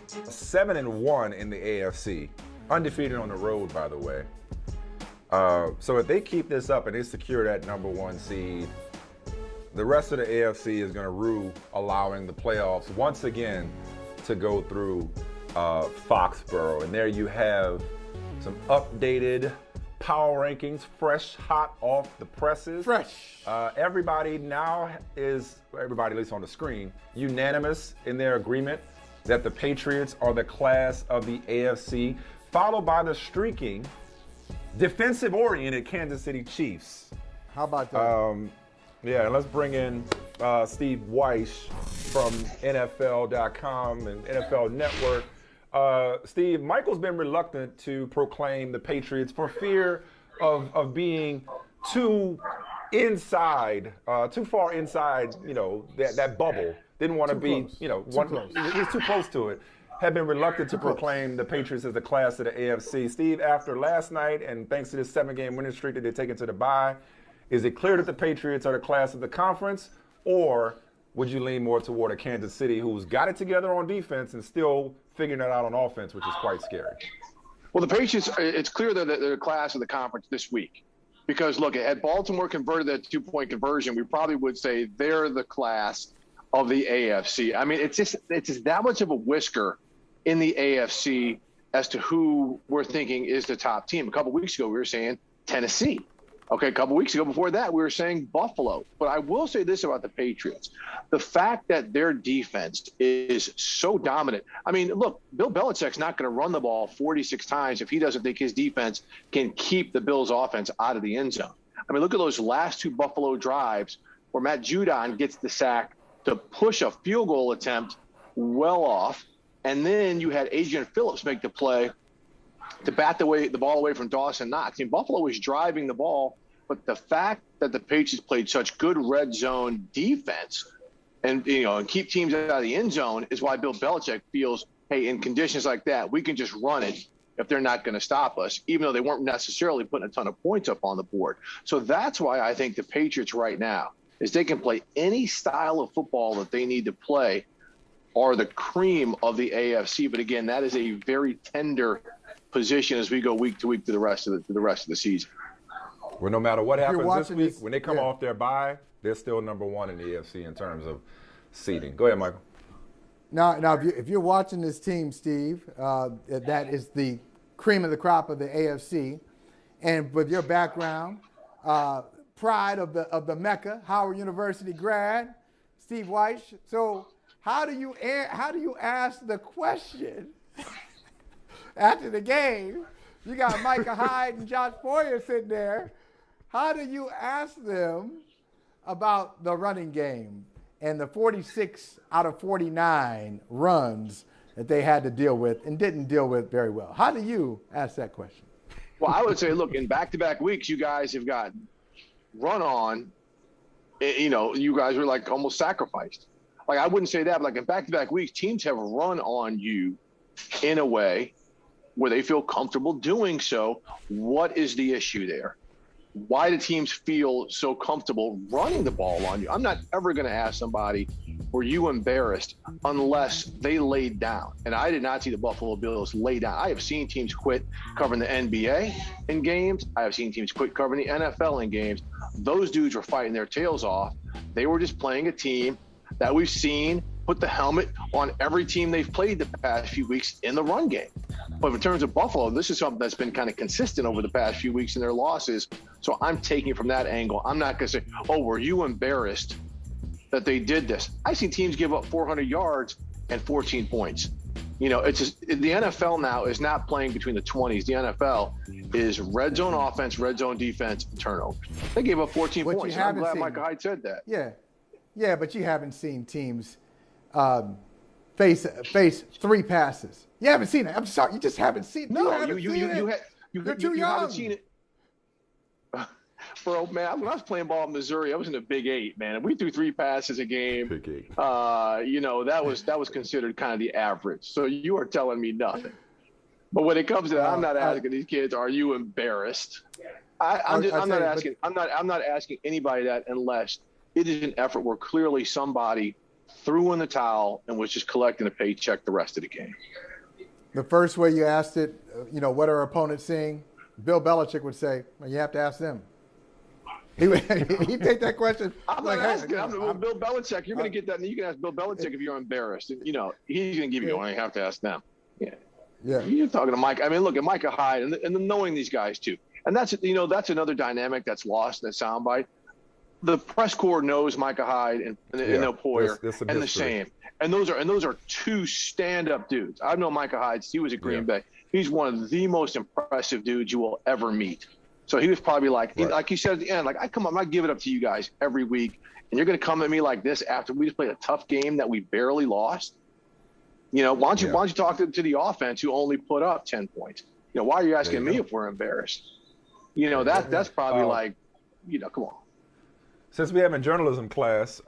7-1 in the AFC, undefeated on the road, by the way. So if they keep this up and they secure that number 1 seed, the rest of the AFC is going to rue allowing the playoffs once again to go through Foxborough. And there you have some updated power rankings, fresh, hot off the presses. Fresh. Everybody now is, everybody at least on the screen, unanimous in their agreement that the Patriots are the class of the AFC, followed by the streaking, defensive-oriented Kansas City Chiefs. How about that? Yeah, and let's bring in Steve Wyche from NFL.com and NFL Network. Steve, Michael's been reluctant to proclaim the Patriots for fear of being too inside, too far inside, that bubble. Didn't want to be, close. He's too close to it. Have been reluctant to proclaim the Patriots as the class of the AFC. Steve, after last night and thanks to this 7-game winning streak that they're taking to the bye, is it clear that the Patriots are the class of the conference, or would you lean more toward a Kansas City who's got it together on defense and still figuring it out on offense, which is quite scary? Well, the Patriots, it's clear that they're the class of the conference this week. Because, look, had Baltimore converted that 2-point conversion, we probably would say they're the class of the AFC. I mean, it's just that much of a whisker in the AFC as to who we're thinking is the top team. A couple weeks ago, we were saying Tennessee. Okay, a couple weeks ago before that, we were saying Buffalo. But I will say this about the Patriots. The fact that their defense is so dominant. I mean, look, Bill Belichick's not going to run the ball 46 times if he doesn't think his defense can keep the Bills' offense out of the end zone. I mean, look at those last 2 Buffalo drives where Matt Judon gets the sack to push a field goal attempt well off. And then you had Adrian Phillips make the play to bat the ball away from Dawson Knox. I mean, Buffalo was driving the ball, but the fact that the Patriots played such good red zone defense and keep teams out of the end zone is why Bill Belichick feels, hey, in conditions like that, we can just run it if they're not going to stop us, even though they weren't necessarily putting a ton of points up on the board. So that's why I think the Patriots right now is they can play any style of football that they need to play, are the cream of the AFC. But again, that is a very tender position as we go week to week to the rest of the season. Well, no matter what happens this week, this, when they come off their bye, they're still number 1 in the AFC in terms of seeding. Go ahead, Michael. Now, if you're watching this team, Steve, that is the cream of the crop of the AFC, and with your background, pride of the Mecca, Howard University grad, Steve Wyche. So, how do you ask the question after the game? You got Micah Hyde and Josh Boyer sitting there. How do you ask them about the running game and the 46 out of 49 runs that they had to deal with and didn't deal with very well? How do you ask that question? Well, I would say, look, in back-to-back weeks, you guys have got run on. You guys were like almost sacrificed. Like, I wouldn't say that, but like in back-to-back weeks, teams have run on you in a way where they feel comfortable doing so. What is the issue there? Why do teams feel so comfortable running the ball on you? I'm not ever going to ask somebody, were you embarrassed, unless they laid down. And I did not see the Buffalo Bills lay down. I have seen teams quit covering the NBA in games. I have seen teams quit covering the NFL in games. Those dudes were fighting their tails off. They were just playing a team that we've seen put the helmet on every team they've played the past few weeks in the run game. But in terms of Buffalo, this is something that's been kind of consistent over the past few weeks in their losses. So I'm taking it from that angle. I'm not going to say, oh, were you embarrassed that they did this? I've seen teams give up 400 yards and 14 points. It's just, the NFL now is not playing between the 20s. The NFL is red zone offense, red zone defense, and turnovers. They gave up 14 points. And I'm glad Micah Hyde said that. Yeah, but you haven't seen teams face 3 passes. You haven't seen it. I'm sorry, you just haven't seen it. No, You're too young. Haven't seen it. Bro, man, when I was playing ball in Missouri, I was in the Big 8, man. And we threw 3 passes a game. Big 8. That was considered kind of the average. So you are telling me nothing. But when it comes to that, I'm not asking these kids, are you embarrassed? I'm not asking anybody that unless it is an effort where clearly somebody threw in the towel, and was just collecting a paycheck the rest of the game. The first way you asked it, what are opponents seeing? Bill Belichick would say, well, you have to ask them. He'd take that question. I'm not asking. I'm Bill Belichick. You're going to get that. And you can ask Bill Belichick if you're embarrassed. He's going to give you one. You have to ask them. Yeah. You're talking to Mike. I mean, look at Micah Hyde and knowing these guys too. And that's another dynamic that's lost in the soundbite. The press corps knows Micah Hyde and Poyer and the same. And those are two stand-up dudes. I've known Micah Hyde. He was at Green Bay. He's one of the most impressive dudes you will ever meet. So he was probably like you said at the end, like, I give it up to you guys every week, and you're going to come at me like this after we just played a tough game that we barely lost. Why don't you talk to the offense who only put up 10 points? Why are you asking me if we're embarrassed? That's probably come on. Since we have in journalism class,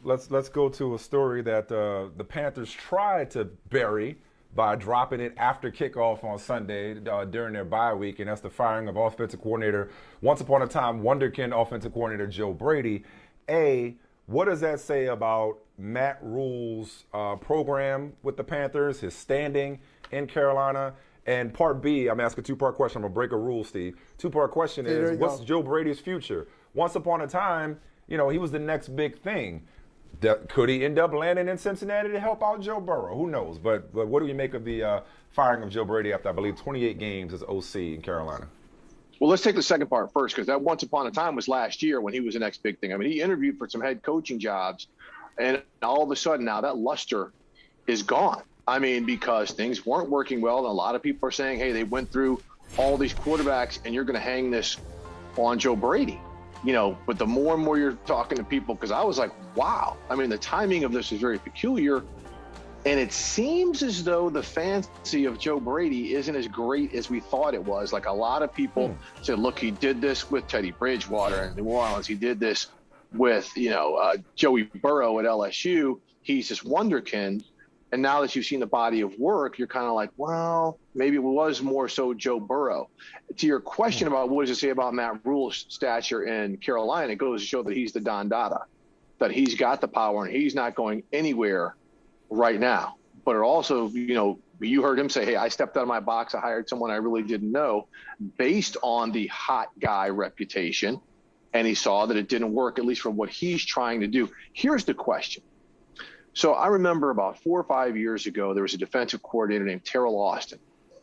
let's go to a story that the Panthers tried to bury by dropping it after kickoff on Sunday during their bye week, and that's the firing of offensive coordinator, once upon a time wonderkind offensive coordinator Joe Brady. What does that say about Matt Rule's program with the Panthers, his standing in Carolina? And part B, I'm asking a two-part question. I'm going to break a rule, Steve. Two-part question is, what's Joe Brady's future? Once upon a time, he was the next big thing. Could he end up landing in Cincinnati to help out Joe Burrow? Who knows? But what do you make of the firing of Joe Brady after, I believe, 28 games as OC in Carolina? Well, let's take the second part first, because that once upon a time was last year when he was the next big thing. I mean, he interviewed for some head coaching jobs, and all of a sudden now that luster is gone. I mean, because things weren't working well, and a lot of people are saying, hey, they went through all these quarterbacks, and you're going to hang this on Joe Brady. But the more and more you're talking to people, because I was like, wow. I mean, the timing of this is very peculiar. And it seems as though the fancy of Joe Brady isn't as great as we thought it was. Like, a lot of people said, look, he did this with Teddy Bridgewater in New Orleans. He did this with, Joey Burrow at LSU. He's this wonderkind. And now that you've seen the body of work, you're kind of like, well, maybe it was more so Joe Burrow. To your question about what does it say about Matt Rule's stature in Carolina, it goes to show that he's the Don Dada, that he's got the power and he's not going anywhere right now. But it also, you heard him say, hey, I stepped out of my box. I hired someone I really didn't know based on the hot guy reputation. And he saw that it didn't work, at least for what he's trying to do. Here's the question. So I remember about 4 or 5 years ago, there was a defensive coordinator named Terrell Austin,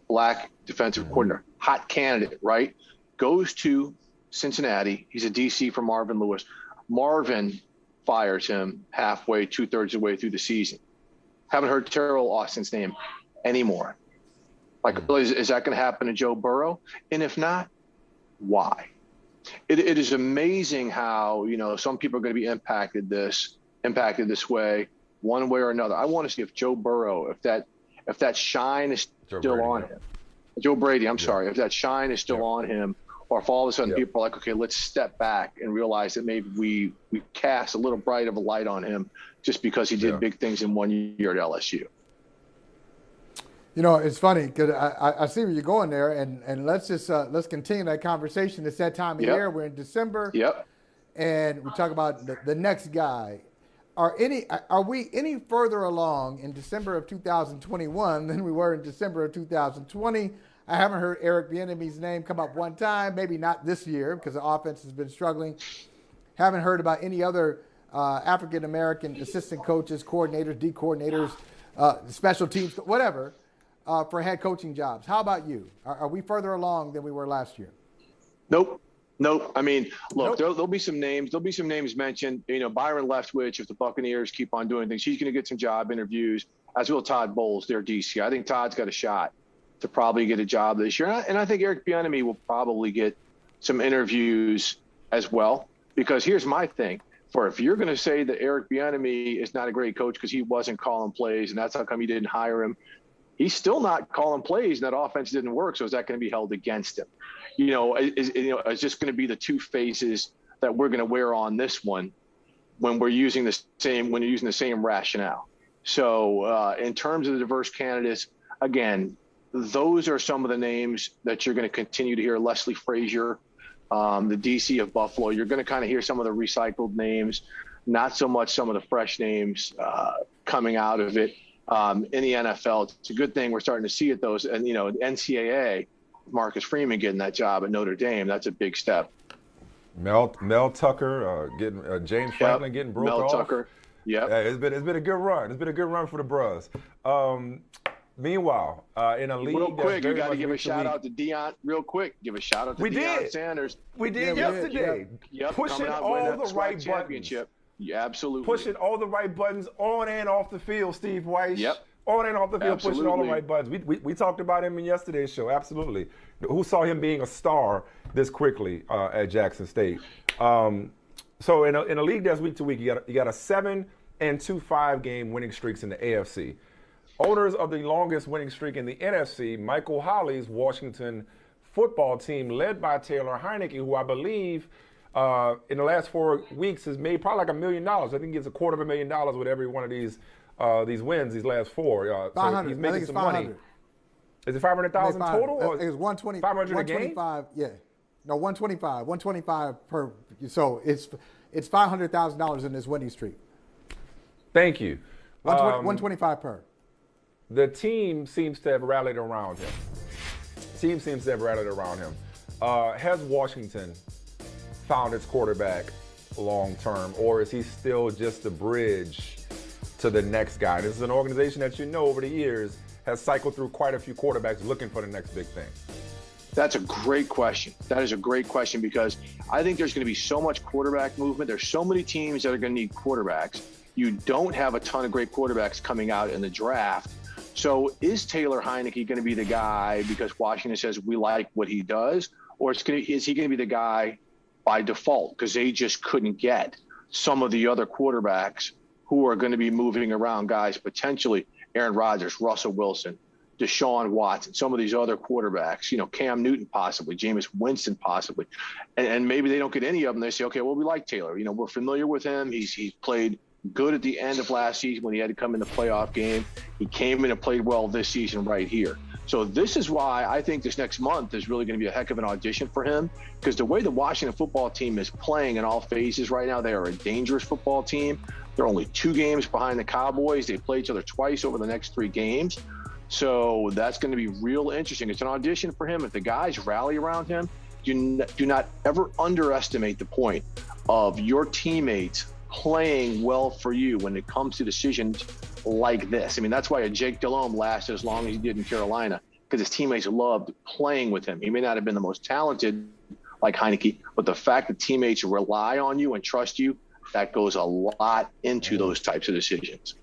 black defensive coordinator, hot candidate, right? Goes to Cincinnati. He's a DC for Marvin Lewis. Marvin fires him halfway, 2/3 of the way through the season. Haven't heard Terrell Austin's name anymore. Like, is that going to happen to Joe Burrow? And if not, why? It is amazing how, some people are going to be impacted this way, one way or another. I want to see if Joe Burrow, if that shine is still on him. Joe Brady, I'm sorry, if that shine is still on him, or if all of a sudden people are like, okay, let's step back and realize that maybe we cast a little bright of a light on him just because he did big things in 1 year at LSU. It's funny because I see where you're going there, and let's continue that conversation. It's that time of year. We're in December. And we talk about the next guy. Are we any further along in December of 2021 than we were in December of 2020? I haven't heard Eric Bieniemy's name come up one time, maybe not this year because the offense has been struggling. Haven't heard about any other African-American assistant coaches, coordinators, D coordinators, special teams, whatever, for head coaching jobs. How about you? Are we further along than we were last year? Nope. I mean, look, there'll be some names. There'll be some names mentioned. Byron Leftwich, if the Buccaneers keep on doing things, he's going to get some job interviews, as will Todd Bowles, their DC. I think Todd's got a shot to probably get a job this year. And I think Eric Bieniemy will probably get some interviews as well. Because here's my thing. If you're going to say that Eric Bieniemy is not a great coach because he wasn't calling plays and that's how come you didn't hire him, he's still not calling plays and that offense didn't work. So is that going to be held against him? Is just going to be the two faces that we're going to wear on this one when you're using the same rationale. So in terms of the diverse candidates, again, those are some of the names that you're going to continue to hear. Leslie Frazier, the DC of Buffalo. You're going to kind of hear some of the recycled names. not so much some of the fresh names coming out of it in the NFL. It's a good thing we're starting to see it, those, and, you know, NCAA, Marcus Freeman getting that job at Notre Dame, that's a big step. Mel Tucker getting James Franklin getting broke off. Mel Tucker. Yeah, it's been a good run. It's been a good run for the Bros. Meanwhile, in a league, real quick, you got to give a shout out to Deion. Real quick, give a shout out to Deion Sanders. We did yesterday. Yep, pushing all the right buttons. Yeah, absolutely. Pushing all the right buttons on and off the field, Steve Wyche. Yep. On and off the field, Absolutely. pushing all the right buttons. We talked about him in yesterday's show. Absolutely. Who saw him being a star this quickly at Jackson State? So in a league that's week to week, you got a 7-2-5 game winning streaks in the AFC. Owners of the longest winning streak in the NFC, Michael Holly's Washington football team, led by Taylor Heinicke, who I believe in the last 4 weeks has made probably like $1 million. I think he gets $250,000 with every one of these wins, these last 4. So he's making some money. Is it 500,000 total? Or it's 120. 500 a game? 125. Yeah, no, 125. 125 per. So it's $500,000 in this winning streak. Thank you. 125 per. The team seems to have rallied around him. Has Washington found its quarterback long term, or is he still just a bridge to the next guy? This is an organization that, you know, over the years has cycled through quite a few quarterbacks looking for the next big thing. That's a great question. That is a great question, because I think there's going to be so much quarterback movement. There's so many teams that are going to need quarterbacks. You don't have a ton of great quarterbacks coming out in the draft. So is Taylor Heinicke going to be the guy because Washington says we like what he does, or is he going to be the guy by default because they just couldn't get some of the other quarterbacks who are going to be moving around, guys, potentially Aaron Rodgers, Russell Wilson, Deshaun Watson, some of these other quarterbacks, you know, Cam Newton possibly, Jameis Winston possibly, and maybe they don't get any of them. They say, okay, well, we like Taylor. You know, we're familiar with him. He's played good at the end of last season when he had to come in the playoff game. He came in and played well this season right here. So this is why I think this next month is really going to be a heck of an audition for him, because the way the Washington football team is playing in all phases right now, they are a dangerous football team. They're only 2 games behind the Cowboys. They play each other twice over the next 3 games. So that's going to be real interesting. It's an audition for him. If the guys rally around him, do not ever underestimate the point of your teammates playing well for you when it comes to decisions like this. I mean, that's why a Jake Delhomme lasted as long as he did in Carolina, because his teammates loved playing with him. He may not have been the most talented like Heinicke, but the fact that teammates rely on you and trust you, that goes a lot into those types of decisions.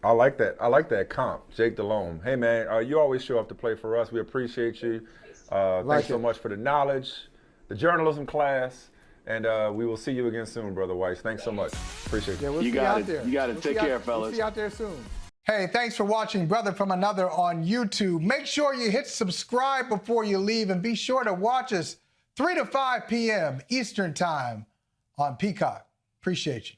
I like that. I like that comp, Jake Delhomme. Hey, man, you always show up to play for us. We appreciate you. Thanks so much for the knowledge, the journalism class, and we will see you again soon, Brother Wyche. Thanks so much. Appreciate you. Yeah, You got it. Take care, fellas. We'll see you out there soon. Hey, thanks for watching Brother from Another on YouTube. Make sure you hit subscribe before you leave, and be sure to watch us 3 to 5 p.m. Eastern Time on Peacock. Appreciate you.